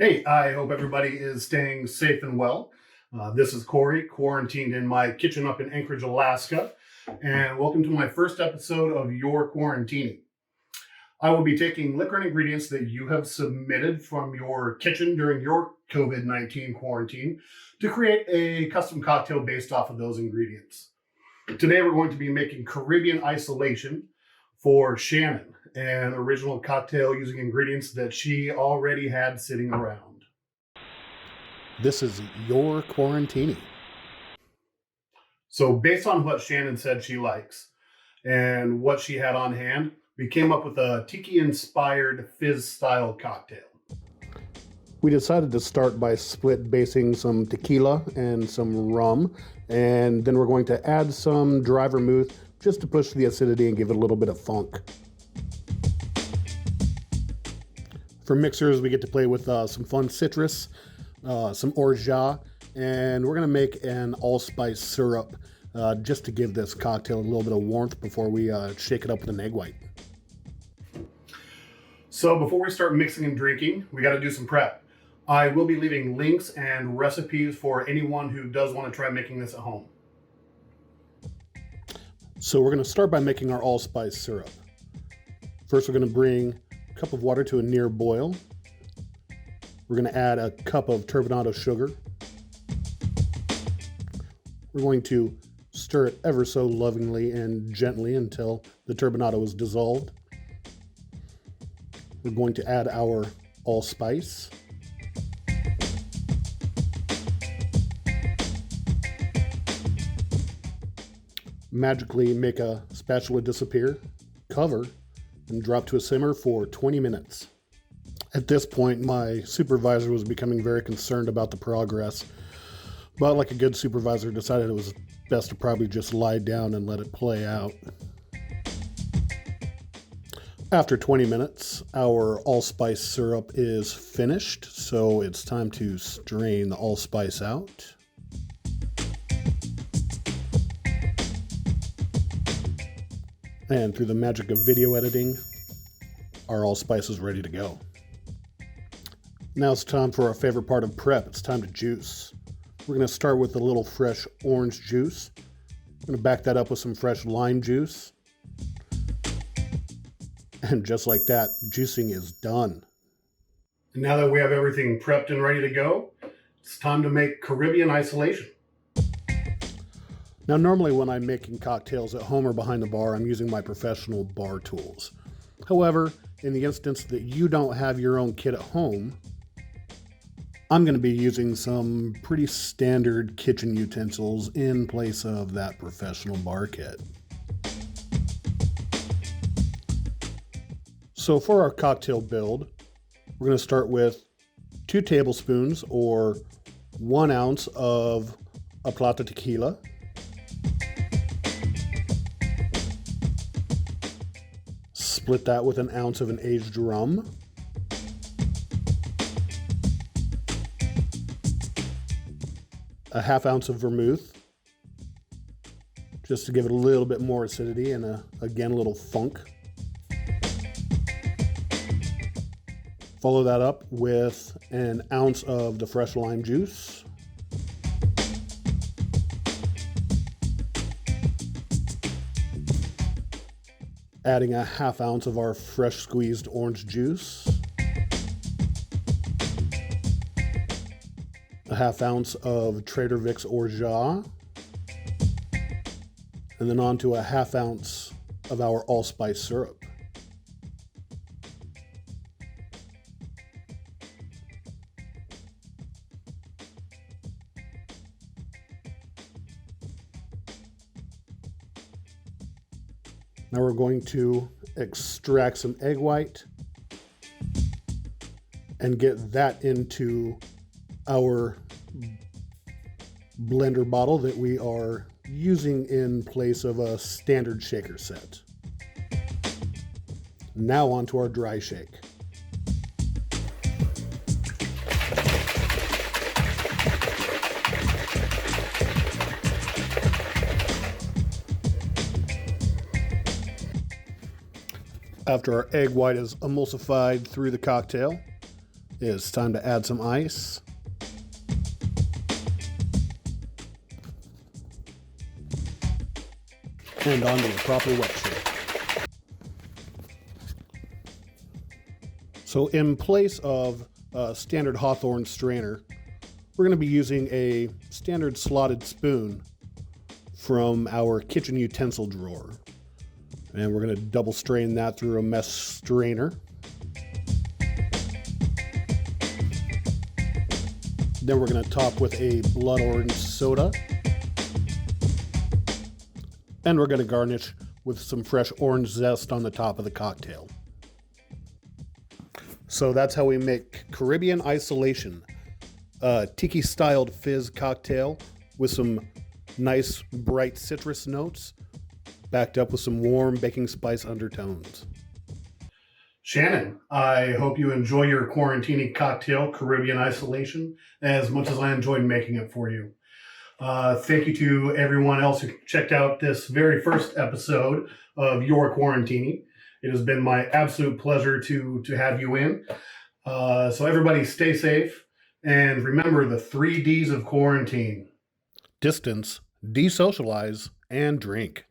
Hey, I hope everybody is staying safe and well. This is Corey, quarantined in my kitchen up in Anchorage, Alaska, and welcome to my first episode of Your Quarantini. I will be taking liquor and ingredients that you have submitted from your kitchen during your COVID-19 quarantine to create a custom cocktail based off of those ingredients. Today we're going to be making Caribbean Isolation for Shannon, an original cocktail using ingredients that she already had sitting around. This is Your Quarantini. So based on what Shannon said she likes and what she had on hand, we came up with a tiki-inspired fizz-style cocktail. We decided to start by split basing some tequila and some rum, and then we're going to add some dry vermouth just to push the acidity and give it a little bit of funk. For mixers, we get to play with some fun citrus, some orgeat, and we're going to make an allspice syrup just to give this cocktail a little bit of warmth before we shake it up with an egg white. So before we start mixing and drinking, we got to do some prep. I will be leaving links and recipes for anyone who does want to try making this at home. So we're going to start by making our allspice syrup. First, we're going to bring a cup of water to a near boil. We're going to add a cup of turbinado sugar. We're going to stir it ever so lovingly and gently until the turbinado is dissolved. We're going to add our allspice. Magically make a spatula disappear, cover, and drop to a simmer for 20 minutes. At this point, my supervisor was becoming very concerned about the progress, but like a good supervisor, decided it was best to probably just lie down and let it play out. After 20 minutes, our allspice syrup is finished, so it's time to strain the allspice out. And through the magic of video editing, our allspice is ready to go. Now it's time for our favorite part of prep. It's time to juice. We're going to start with a little fresh orange juice. I'm going to back that up with some fresh lime juice. And just like that, juicing is done. And now that we have everything prepped and ready to go, it's time to make Caribbean Isolation. Now, normally when I'm making cocktails at home or behind the bar, I'm using my professional bar tools. However, in the instance that you don't have your own kit at home, I'm going to be using some pretty standard kitchen utensils in place of that professional bar kit. So for our cocktail build, we're going to start with 2 tablespoons or 1 ounce of a plata tequila. Split that with 1 ounce of an aged rum. A 1/2 ounce of vermouth, just to give it a little bit more acidity and again, a little funk. Follow that up with 1 ounce of the fresh lime juice. Adding a 1/2 ounce of our fresh squeezed orange juice. A 1/2 ounce of Trader Vic's orgeat. And then on to a 1/2 ounce of our allspice syrup. Now we're going to extract some egg white and get that into our blender bottle that we are using in place of a standard shaker set. Now on to our dry shake. After our egg white is emulsified through the cocktail, It's time to add some ice. And onto the proper wet shape. So in place of a standard Hawthorne strainer, we're going to be using a standard slotted spoon from our kitchen utensil drawer. And we're going to double strain that through a mesh strainer. Then we're going to top with a blood orange soda. And we're going to garnish with some fresh orange zest on the top of the cocktail. So that's how we make Caribbean Isolation, a tiki-styled fizz cocktail with some nice bright citrus notes, backed up with some warm baking spice undertones. Shannon, I hope you enjoy your Quarantini cocktail, Caribbean Isolation, as much as I enjoyed making it for you. Thank you to everyone else who checked out this very first episode of Your Quarantini. It has been my absolute pleasure to have you in. So everybody stay safe and remember the 3 Ds of quarantine. Distance, desocialize, and drink.